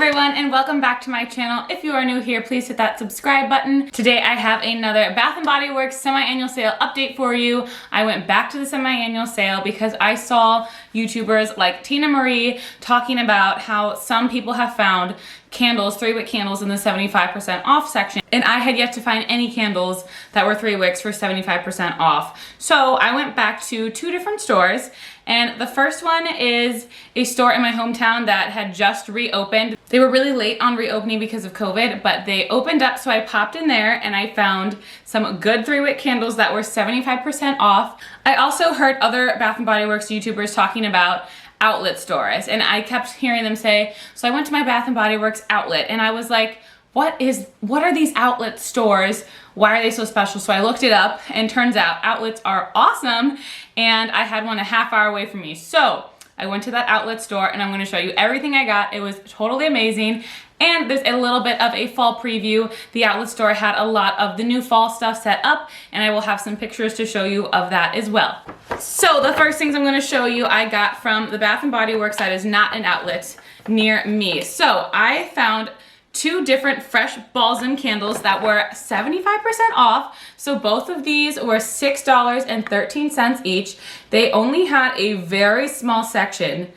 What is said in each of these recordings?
everyone, and welcome back to my channel. If you are new here, please hit that subscribe button. Today I have another Bath & Body Works semi-annual sale update for you. I went back to the semi-annual sale because I saw YouTubers like Tina Marie talking about how some people have found candles, 3-wick candles in the 75% off section, and I had yet to find any candles that were 3 wicks for 75% off. So I went back to 2 different stores, and the first one is a store in my hometown that had just reopened. They were really late on reopening because of COVID, but they opened up, so I popped in there and I found some good 3-wick candles that were 75% off. I also heard other Bath & Body Works YouTubers talking about outlet stores, and I kept hearing them say, so I went to my Bath & Body Works outlet, and I was like, what are these outlet stores? Why are they so special? So I looked it up, and turns out outlets are awesome, and I had one a half hour away from me. So I went to that outlet store, and I'm gonna show you everything I got. It was totally amazing. And there's a little bit of a fall preview. The outlet store had a lot of the new fall stuff set up, and I will have some pictures to show you of that as well. So the first things I'm gonna show you I got from the Bath & Body Works that is not an outlet near me. So I found 2 different fresh balsam candles that were 75% off. So both of these were $6.13 each. They only had a very small section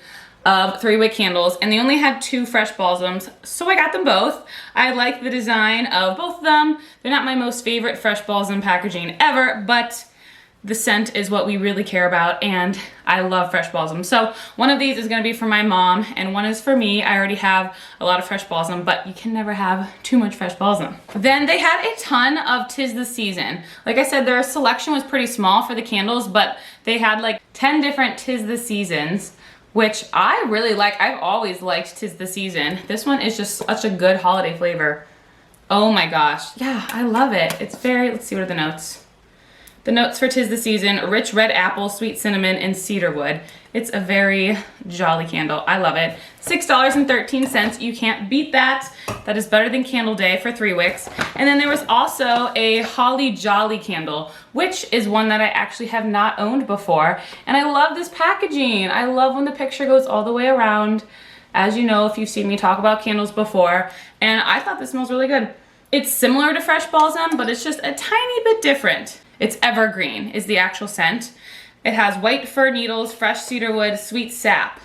of 3-wick candles, and they only had 2 fresh balsams, so I got them both. I like the design of both of them. They're not my most favorite fresh balsam packaging ever, but the scent is what we really care about, and I love fresh balsam. So one of these is gonna be for my mom, and one is for me. I already have a lot of fresh balsam, but you can never have too much fresh balsam. Then they had a ton of 'Tis the Season. Like I said, their selection was pretty small for the candles, but they had like 10 different 'Tis the Seasons, which I really like. I've always liked 'Tis the Season. This one is just such a good holiday flavor. Oh my gosh, yeah, I love it. It's very, let's see, what are the notes? The notes for 'Tis the Season: rich red apple, sweet cinnamon, and cedarwood. It's a very jolly candle. I love it. $6.13. You can't beat that. That is better than Candle Day for 3 wicks. And then there was also a Holly Jolly candle, which is one that I actually have not owned before. And I love this packaging. I love when the picture goes all the way around. As you know, if you've seen me talk about candles before, and I thought this smells really good. It's similar to fresh balsam, but it's just a tiny bit different. It's evergreen is the actual scent. It has white fir needles, fresh cedarwood, sweet sap,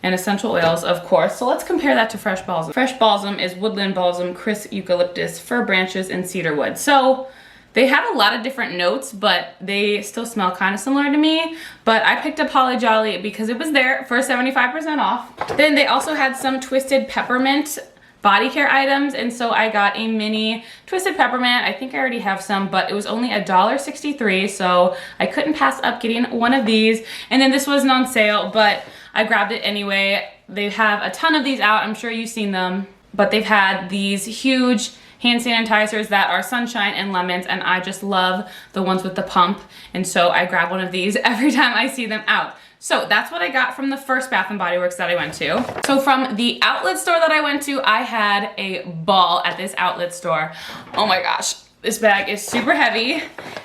and essential oils, of course. So let's compare that to fresh balsam. Fresh balsam is woodland balsam, crisp eucalyptus, fir branches, and cedarwood. So they have a lot of different notes, but they still smell kind of similar to me. But I picked up Holly Jolly because it was there for 75% off. Then they also had some twisted peppermint body care items, and so I got a mini twisted peppermint. I think I already have some, but it was only $1.63, so I couldn't pass up getting one of these. And then this wasn't on sale, but I grabbed it anyway. They have a ton of these out. I'm sure you've seen them, but they've had these huge hand sanitizers that are sunshine and lemons, and I just love the ones with the pump, and so I grab one of these every time I see them out. So that's what I got from the first Bath & Body Works that I went to. So from the outlet store that I went to, I had a ball at this outlet store. Oh my gosh, this bag is super heavy,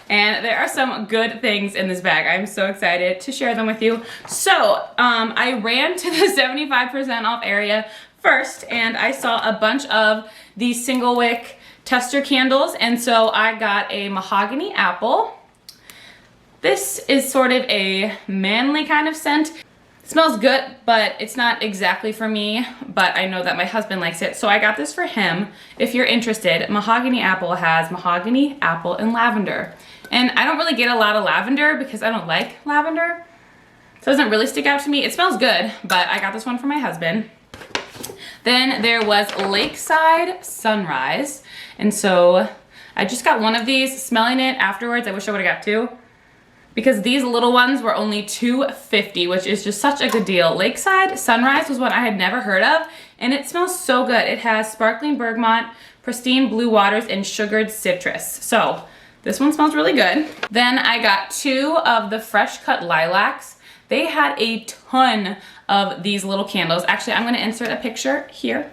and there are some good things in this bag. I'm so excited to share them with you. So I ran to the 75% off area first, and I saw a bunch of these single wick tester candles, and so I got a mahogany apple. This is sort of a manly kind of scent. It smells good, but it's not exactly for me, but I know that my husband likes it, so I got this for him. If you're interested, mahogany apple has mahogany, apple, and lavender. And I don't really get a lot of lavender because I don't like lavender, so it doesn't really stick out to me. It smells good, but I got this one for my husband. Then there was Lakeside Sunrise, and so I just got one of these. Smelling it afterwards, I wish I would have got 2, because these little ones were only $2.50, which is just such a good deal. Lakeside Sunrise was one I had never heard of, and it smells so good. It has sparkling bergamot, pristine blue waters, and sugared citrus. So this one smells really good. Then I got 2 of the fresh cut lilacs. They had a ton of these little candles. Actually, I'm gonna insert a picture here.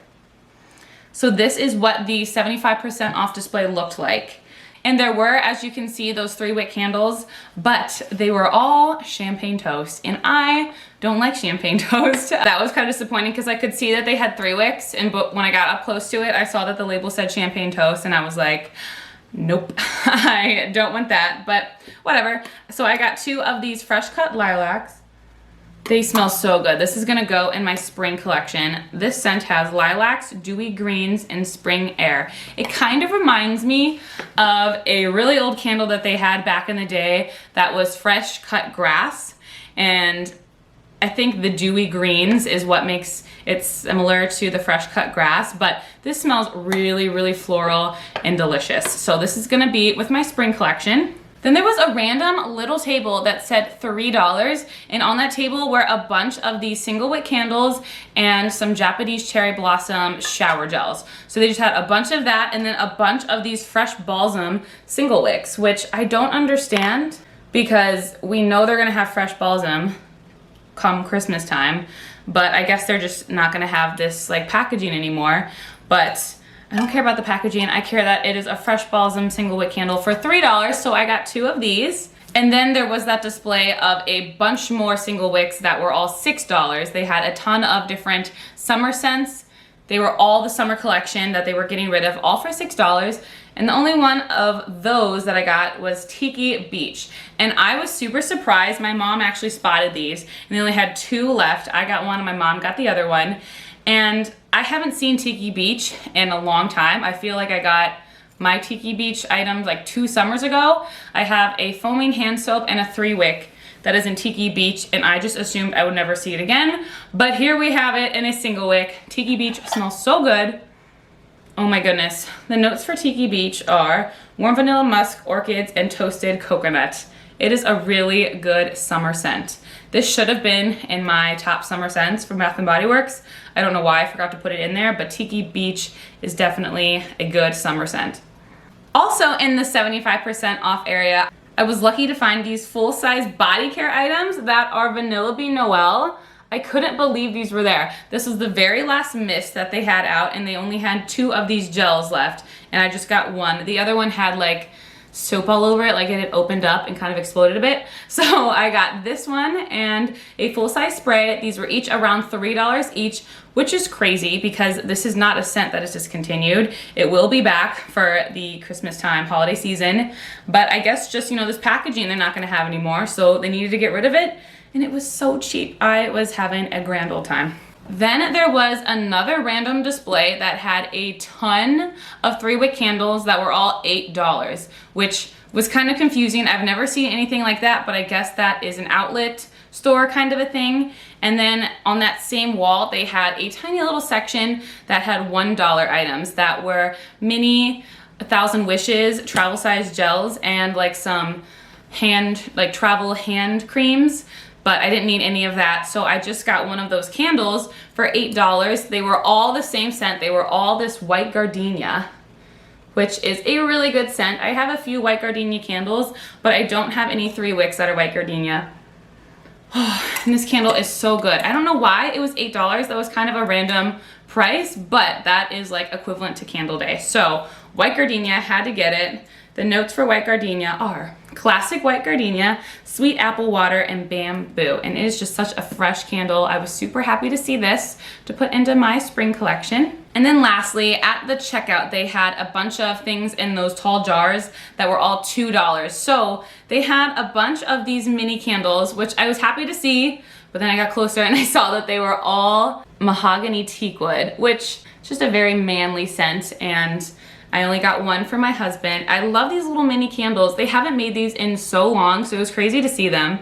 So this is what the 75% off display looked like. And there were, as you can see, those 3 wick candles, but they were all champagne toast, and I don't like champagne toast. That was kind of disappointing because I could see that they had 3 wicks, but when I got up close to it, I saw that the label said champagne toast, and I was like, nope, I don't want that, but whatever. So I got 2 of these fresh cut lilacs. They smell so good. This is gonna go in my spring collection. This scent has lilacs, dewy greens, and spring air. It kind of reminds me of a really old candle that they had back in the day that was fresh cut grass. And I think the dewy greens is what makes it similar to the fresh cut grass, but this smells really, really floral and delicious. So this is gonna be with my spring collection. Then there was a random little table that said $3, and on that table were a bunch of these single wick candles and some Japanese cherry blossom shower gels. So they just had a bunch of that and then a bunch of these fresh balsam single wicks, which I don't understand because we know they're gonna have fresh balsam come Christmas time, but I guess they're just not gonna have this like packaging anymore. But I don't care about the packaging. I care that it is a fresh balsam single wick candle for $3, so I got 2 of these. And then there was that display of a bunch more single wicks that were all $6. They had a ton of different summer scents. They were all the summer collection that they were getting rid of, all for $6. And the only one of those that I got was Tiki Beach. And I was super surprised. My mom actually spotted these, and they only had 2 left. I got one and my mom got the other one. And I haven't seen Tiki Beach in a long time. I feel like I got my Tiki Beach items like 2 summers ago. I have a foaming hand soap and a 3 wick that is in Tiki Beach, and I just assumed I would never see it again. But here we have it in a single wick. Tiki Beach smells so good. Oh my goodness. The notes for Tiki Beach are warm vanilla musk, orchids, and toasted coconut. It is a really good summer scent. This should have been in my top summer scents from Bath & Body Works. I don't know why I forgot to put it in there, but Tiki Beach is definitely a good summer scent. Also in the 75% off area, I was lucky to find these full-size body care items that are Vanilla Bean Noel. I couldn't believe these were there. This was the very last mist that they had out, and they only had 2 of these gels left, and I just got 1. The other one had like soap all over it, like it had opened up and kind of exploded a bit. So I got this one and a full-size spray. These were each around $3 each, which is crazy because this is not a scent that is discontinued. It will be back for the Christmas time holiday season, but I guess just, you know, this packaging they're not gonna have anymore, so they needed to get rid of it, and it was so cheap. I was having a grand old time. Then there was another random display that had a ton of 3 wick candles that were all $8, which was kind of confusing. I've never seen anything like that, but I guess that is an outlet store kind of a thing. And then on that same wall, they had a tiny little section that had $1 items that were mini 1,000 Wishes travel size gels and like some travel hand creams. But I didn't need any of that, so I just got one of those candles for $8. They were all the same scent. They were all this white gardenia, which is a really good scent. I have a few white gardenia candles, but I don't have any 3 wicks that are white gardenia. And this candle is so good. I don't know why it was $8. That was kind of a random price, but that is like equivalent to Candle Day. So white gardenia, had to get it. The notes for white gardenia are classic white gardenia, sweet apple water, and bamboo. And it is just such a fresh candle. I was super happy to see this to put into my spring collection. And then lastly, at the checkout, they had a bunch of things in those tall jars that were all $2. So they had a bunch of these mini candles, which I was happy to see, but then I got closer and I saw that they were all mahogany teakwood, which is just a very manly scent, and I only got 1 for my husband. I love these little mini candles. They haven't made these in so long, so it was crazy to see them.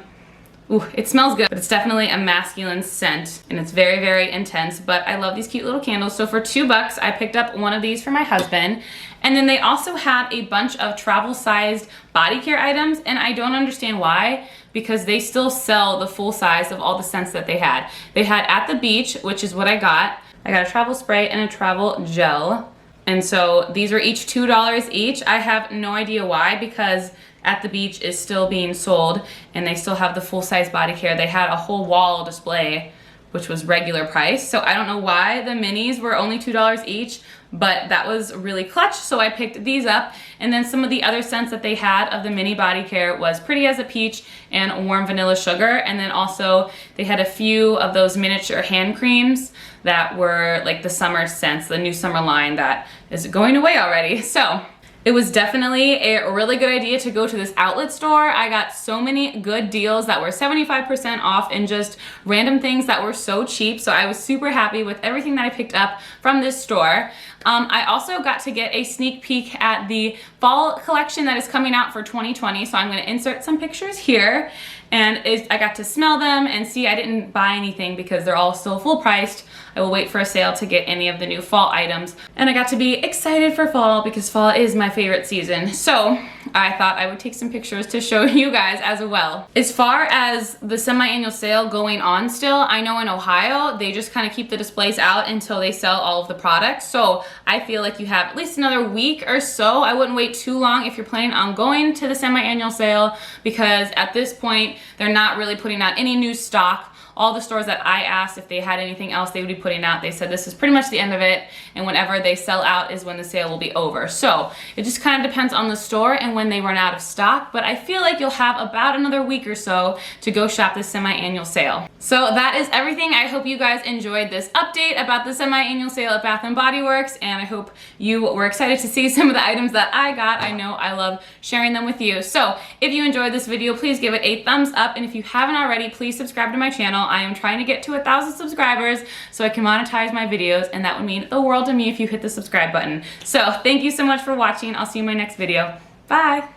Ooh, it smells good, but it's definitely a masculine scent, and it's very, very intense, but I love these cute little candles. So for $2, I picked up one of these for my husband. And then they also had a bunch of travel-sized body care items, and I don't understand why, because they still sell the full size of all the scents that they had. They had At the Beach, which is what I got. I got a travel spray and a travel gel. And so these were each $2 each. I have no idea why, because At the Beach is still being sold and they still have the full-size body care. They had a whole wall display which was regular price. So I don't know why the minis were only $2 each, but that was really clutch, so I picked these up. And then some of the other scents that they had of the mini body care was Pretty as a Peach and Warm Vanilla Sugar. And then also they had a few of those miniature hand creams that were like the summer scents, the new summer line that is going away already. So it was definitely a really good idea to go to this outlet store. I got so many good deals that were 75% off and just random things that were so cheap. So I was super happy with everything that I picked up from this store. I also got to get a sneak peek at the fall collection that is coming out for 2020. So I'm going to insert some pictures here. And I got to smell them and see I didn't buy anything because they're all still full priced. I will wait for a sale to get any of the new fall items. And I got to be excited for fall because fall is my favorite season. So I thought I would take some pictures to show you guys as well. As far as the semi-annual sale going on still, I know in Ohio, they just kind of keep the displays out until they sell all of the products. So I feel like you have at least another week or so. I wouldn't wait too long if you're planning on going to the semi-annual sale because at this point, they're not really putting out any new stock. All the stores that I asked if they had anything else they would be putting out, they said this is pretty much the end of it, and whenever they sell out is when the sale will be over. So it just kind of depends on the store and when they run out of stock, but I feel like you'll have about another week or so to go shop this semi-annual sale. So that is everything. I hope you guys enjoyed this update about the semi-annual sale at Bath & Body Works, and I hope you were excited to see some of the items that I got. I know I love sharing them with you. So if you enjoyed this video, please give it a thumbs up, and if you haven't already, please subscribe to my channel. I am trying to get to 1,000 subscribers so I can monetize my videos, and that would mean the world to me if you hit the subscribe button. So thank you so much for watching. I'll see you in my next video. Bye!